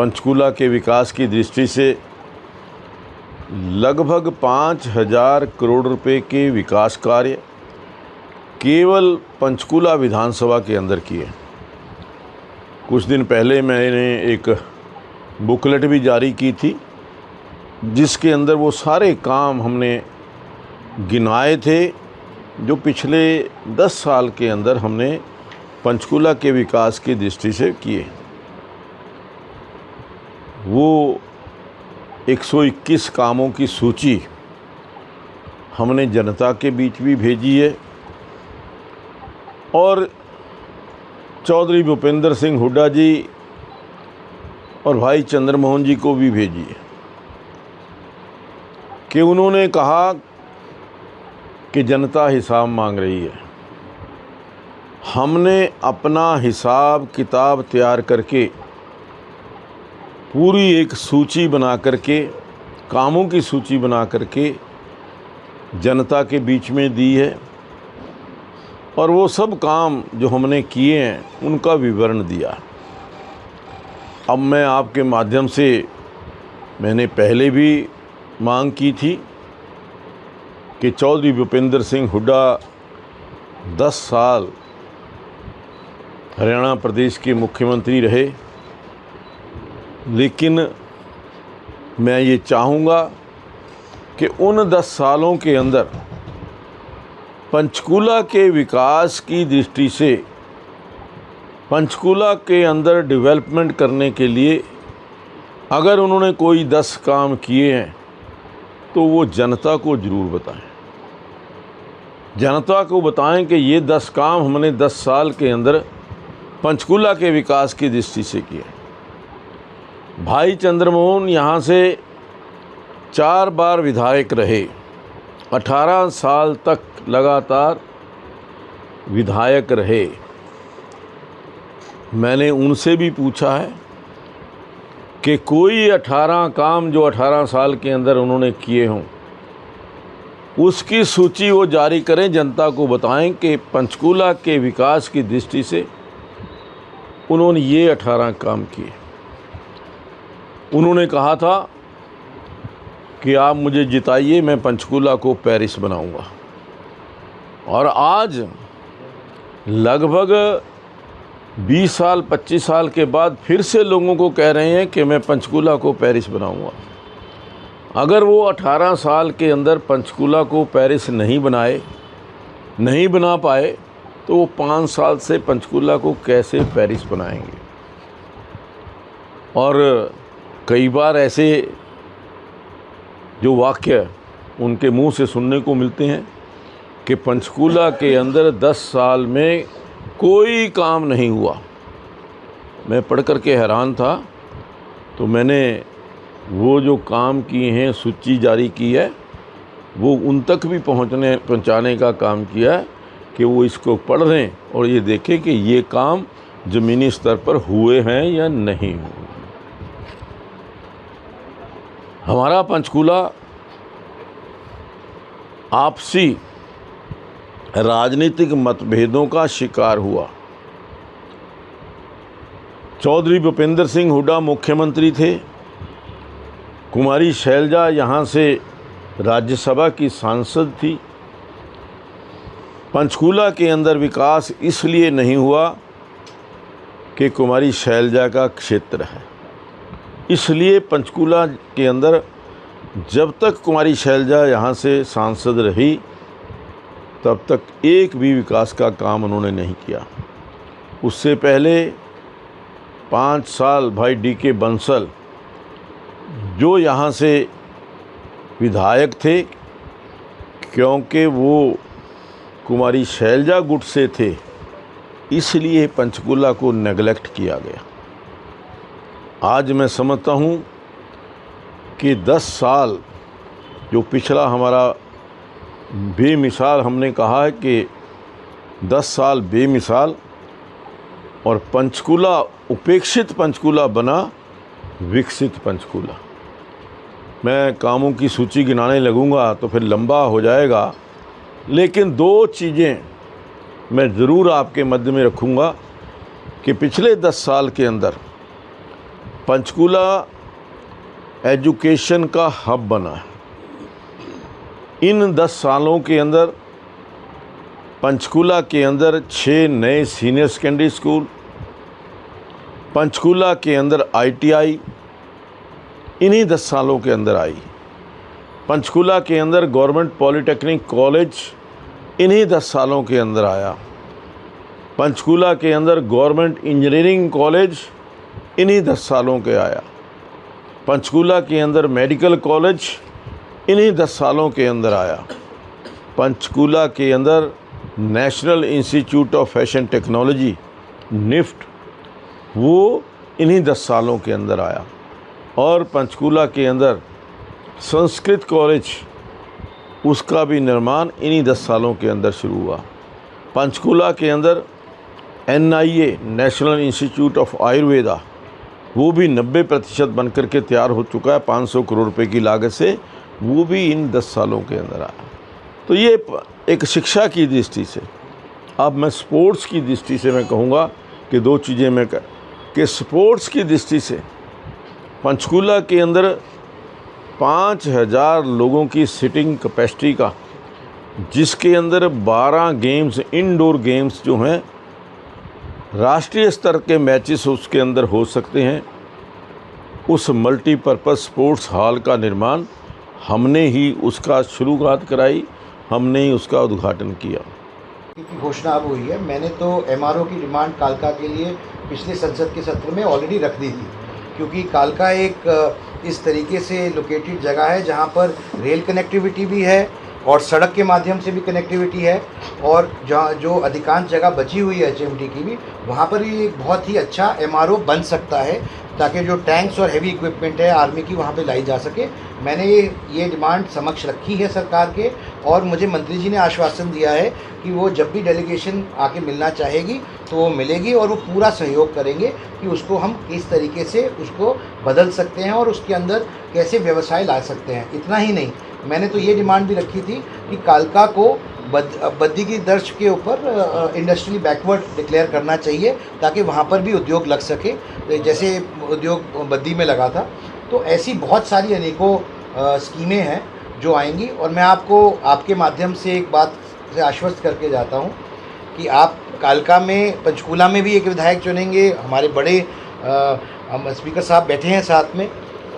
पंचकूला के विकास की दृष्टि से लगभग 5,000 करोड़ रुपए के विकास कार्य केवल पंचकूला विधानसभा के अंदर किए। कुछ दिन पहले मैंने एक बुकलेट भी जारी की थी जिसके अंदर वो सारे काम हमने गिनाए थे जो पिछले 10 साल के अंदर हमने पंचकूला के विकास की दृष्टि से किए। वो 121 कामों की सूची हमने जनता के बीच भी भेजी है और चौधरी भूपेंद्र सिंह हुड्डा जी और भाई चंद्रमोहन जी को भी भेजी है कि उन्होंने कहा कि जनता हिसाब मांग रही है। हमने अपना हिसाब किताब तैयार करके पूरी एक सूची बना करके, कामों की सूची बना करके जनता के बीच में दी है और वो सब काम जो हमने किए हैं उनका विवरण दिया। अब मैं आपके माध्यम से, मैंने पहले भी मांग की थी कि चौधरी भूपेंद्र सिंह हुड्डा 10 साल हरियाणा प्रदेश के मुख्यमंत्री रहे, लेकिन मैं ये चाहूँगा कि उन 10 सालों के अंदर पंचकूला के विकास की दृष्टि से, पंचकूला के अंदर डेवलपमेंट करने के लिए अगर उन्होंने कोई 10 काम किए हैं तो वो जनता को ज़रूर बताएं। जनता को बताएं कि ये 10 काम हमने 10 साल के अंदर पंचकूला के विकास की दृष्टि से किए। भाई चंद्रमोहन यहाँ से 4 बार विधायक रहे, 18 साल तक लगातार विधायक रहे। मैंने उनसे भी पूछा है कि कोई 18 काम जो 18 साल के अंदर उन्होंने किए हों उसकी सूची वो जारी करें, जनता को बताएं कि पंचकूला के विकास की दृष्टि से उन्होंने ये 18 काम किए। उन्होंने कहा था कि आप मुझे जिताइए, मैं पंचकूला को पेरिस बनाऊंगा। और आज लगभग 20 साल 25 साल के बाद फिर से लोगों को कह रहे हैं कि मैं पंचकूला को पेरिस बनाऊंगा। अगर वो 18 साल के अंदर पंचकूला को पेरिस नहीं बना पाए तो वो 5 साल से पंचकूला को कैसे पेरिस बनाएंगे। और कई बार ऐसे जो वाक्य उनके मुंह से सुनने को मिलते हैं कि पंचकूला के अंदर 10 साल में कोई काम नहीं हुआ। मैं पढ़ कर के हैरान था, तो मैंने वो जो काम किए हैं सूची जारी की है, वो उन तक भी पहुंचाने का काम किया है कि वो इसको पढ़ लें और ये देखें कि ये काम ज़मीनी स्तर पर हुए हैं या नहीं हुए। हमारा पंचकूला आपसी राजनीतिक मतभेदों का शिकार हुआ। चौधरी भूपेंद्र सिंह हुड्डा मुख्यमंत्री थे, कुमारी शैलजा यहाँ से राज्यसभा की सांसद थी। पंचकूला के अंदर विकास इसलिए नहीं हुआ कि कुमारी शैलजा का क्षेत्र है, इसलिए पंचकूला के अंदर जब तक कुमारी शैलजा यहाँ से सांसद रही तब तक एक भी विकास का काम उन्होंने नहीं किया। उससे पहले 5 साल भाई DK बंसल जो यहाँ से विधायक थे, क्योंकि वो कुमारी शैलजा गुट से थे, इसलिए पंचकूला को नेगलेक्ट किया गया। आज मैं समझता हूँ कि 10 साल जो पिछला हमारा बेमिसाल, हमने कहा है कि 10 साल बेमिसाल और पंचकूला, उपेक्षित पंचकूला बना विकसित पंचकूला। मैं कामों की सूची गिनाने लगूंगा तो फिर लंबा हो जाएगा, लेकिन 2 चीज़ें मैं ज़रूर आपके मध्य में रखूंगा कि पिछले 10 साल के अंदर पंचकूला एजुकेशन का हब बना है। इन 10 सालों के अंदर पंचकूला के अंदर 6 नए सीनियर सेकेंडरी स्कूल, पंचकूला के अंदर ITI इन्हीं 10 सालों के अंदर आई। पंचकूला के अंदर गवर्नमेंट पॉलिटेक्निक कॉलेज इन्हीं 10 सालों के अंदर आया। पंचकूला के अंदर गवर्नमेंट इंजीनियरिंग कॉलेज इन्हीं 10 सालों के आया। पंचकूला के अंदर मेडिकल कॉलेज इन्हीं 10 सालों के अंदर आया। पंचकूला के अंदर National Institute of Fashion Technology NIFT वो इन्हीं 10 सालों के अंदर आया। और पंचकूला के अंदर संस्कृत कॉलेज उसका भी निर्माण इन्हीं 10 सालों के अंदर शुरू हुआ। पंचकूला के अंदर NIA national Institute of Ayurveda वो भी 90% बनकर के तैयार हो चुका है 500 करोड़ रुपए की लागत से, वो भी इन 10 सालों के अंदर आया। तो ये एक शिक्षा की दृष्टि से। अब मैं स्पोर्ट्स की दृष्टि से मैं कहूँगा कि 2 चीज़ें मैं कि स्पोर्ट्स की दृष्टि से पंचकूला के अंदर 5000 लोगों की सिटिंग कैपेसिटी का, जिसके अंदर 12 गेम्स इंडोर गेम्स जो हैं राष्ट्रीय स्तर के मैचेस उसके अंदर हो सकते हैं, उस मल्टीपर्पज़ स्पोर्ट्स हॉल का निर्माण हमने ही उसका शुरुआत कराई, हमने ही उसका उद्घाटन किया। की घोषणा अब हुई है। मैंने तो MRO की डिमांड कालका के लिए पिछले संसद के सत्र में ऑलरेडी रख दी थी, क्योंकि कालका एक इस तरीके से लोकेटेड जगह है जहाँ पर रेल कनेक्टिविटी भी है और सड़क के माध्यम से भी कनेक्टिविटी है, और जहाँ जो अधिकांश जगह बची हुई है HMT की भी, वहाँ पर भी एक बहुत ही अच्छा MRO बन सकता है, ताकि जो टैंक्स और हेवी इक्विपमेंट है आर्मी की वहाँ पे लाई जा सके। मैंने ये डिमांड समक्ष रखी है सरकार के, और मुझे मंत्री जी ने आश्वासन दिया है कि वो जब भी डेलीगेशन आके मिलना चाहेगी तो वो मिलेगी और वो पूरा सहयोग करेंगे कि उसको हम किस तरीके से उसको बदल सकते हैं और उसके अंदर कैसे व्यवसाय ला सकते हैं। इतना ही नहीं, मैंने तो ये डिमांड भी रखी थी कि कालका को बद्दी की दर्ज के ऊपर इंडस्ट्रियली बैकवर्ड डिक्लेयर करना चाहिए, ताकि वहाँ पर भी उद्योग लग सके जैसे उद्योग बद्दी में लगा था। तो ऐसी बहुत सारी अनेकों स्कीमें हैं जो आएंगी, और मैं आपको आपके माध्यम से एक बात से आश्वस्त करके जाता हूँ कि आप कालका में, पंचकूला में भी एक विधायक चुनेंगे। हमारे बड़े स्पीकर साहब बैठे हैं साथ में,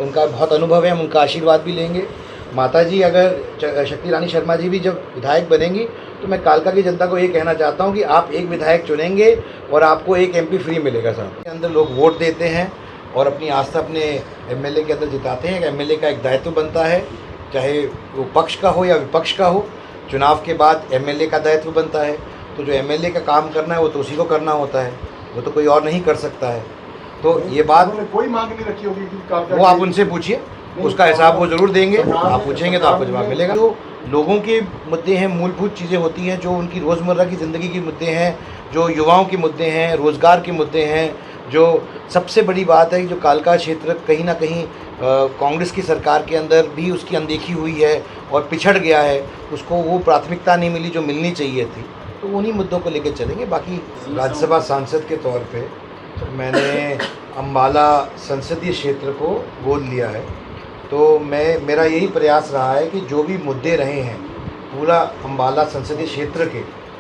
उनका बहुत अनुभव है, हम उनका आशीर्वाद भी लेंगे। माताजी अगर शक्ति रानी शर्मा जी भी जब विधायक बनेंगी तो मैं कालका की जनता को ये कहना चाहता हूँ कि आप एक विधायक चुनेंगे और आपको एक MP फ्री मिलेगा। साथ के अंदर लोग वोट देते हैं और अपनी आस्था अपने MLA के अंदर जिताते हैं। MLA का एक दायित्व बनता है, चाहे वो पक्ष का हो या विपक्ष का हो। चुनाव के बाद MLA का दायित्व बनता है, तो जो MLA का काम करना है वो तो उसी को करना होता है, वो तो कोई और नहीं कर सकता है। तो ये बात कोई मांग नहीं रखी होगी कि वो आप उनसे पूछिए, उसका हिसाब वो ज़रूर देंगे। आप पूछेंगे तो आपको जवाब मिलेगा। जो लोगों के मुद्दे हैं, मूलभूत चीज़ें होती हैं जो उनकी रोज़मर्रा की ज़िंदगी के मुद्दे हैं, जो युवाओं के मुद्दे हैं, रोज़गार के मुद्दे हैं, जो सबसे बड़ी बात है कि जो कालका क्षेत्र कहीं ना कहीं कांग्रेस की सरकार के अंदर भी उसकी अनदेखी हुई है और पिछड़ गया है, उसको वो प्राथमिकता नहीं मिली जो मिलनी चाहिए थी। तो उन्हीं मुद्दों को लेकर चलेंगे। बाकी राज्यसभा सांसद के तौर पे मैंने अम्बाला संसदीय क्षेत्र को गोद लिया है, तो मेरा यही प्रयास रहा है कि जो भी मुद्दे रहे हैं पूरा अम्बाला संसदीय क्षेत्र के,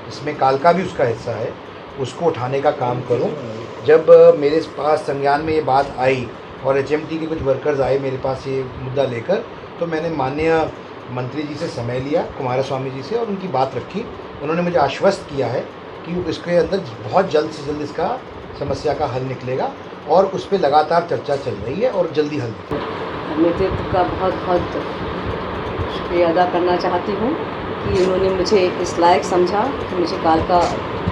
इसमें कालका भी उसका हिस्सा है, उसको उठाने का काम करूं। जब मेरे पास संज्ञान में ये बात आई और HMT के कुछ वर्कर्स आए मेरे पास ये मुद्दा लेकर, तो मैंने माननीय मंत्री जी से समय लिया, कुमारस्वामी जी से, और उनकी बात रखी। उन्होंने मुझे आश्वस्त किया है कि इसके अंदर बहुत जल्द से जल्द इसका समस्या का हल निकलेगा, और उस पर लगातार चर्चा चल रही है और जल्दी हल निकलेगा। नेतृत्व का बहुत बहुत शुक्रिया अदा करना चाहती हूँ कि उन्होंने मुझे इस लायक समझा कि मुझे कालका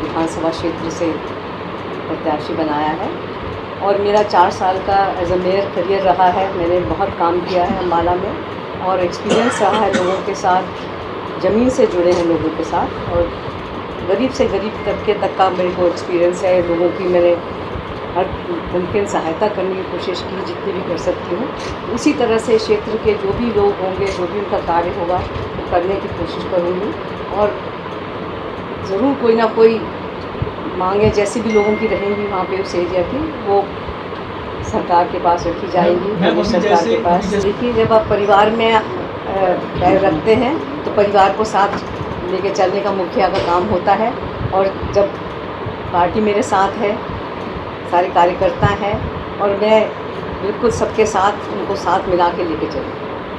विधानसभा क्षेत्र से प्रत्याशी बनाया है। और मेरा 4 साल का एज अ मेयर करियर रहा है। मैंने बहुत काम किया है अम्बाला में, और एक्सपीरियंस रहा है लोगों के साथ, ज़मीन से जुड़े हैं लोगों के साथ, और गरीब से गरीब तबके तक का मेरे को एक्सपीरियंस है। लोगों की मैंने हर मुमकिन सहायता करने की कोशिश की जितनी भी कर सकती हूँ। उसी तरह से क्षेत्र के जो भी लोग होंगे, जो भी उनका कार्य होगा, वो करने की कोशिश करूँगी। और ज़रूर कोई ना कोई मांगे जैसी भी लोगों की रहेंगी वहाँ पे उस एरिया की, वो सरकार के पास रखी जाएंगी, प्रदेश सरकार के पास। देखिए, जब आप परिवार में पैर रखते हैं तो परिवार को साथ लेके चलने का मुखिया का काम होता है, और जब पार्टी मेरे साथ है, सारे कार्यकर्ता हैं, और मैं बिल्कुल सबके साथ उनको साथ मिला के लेके चलूँ।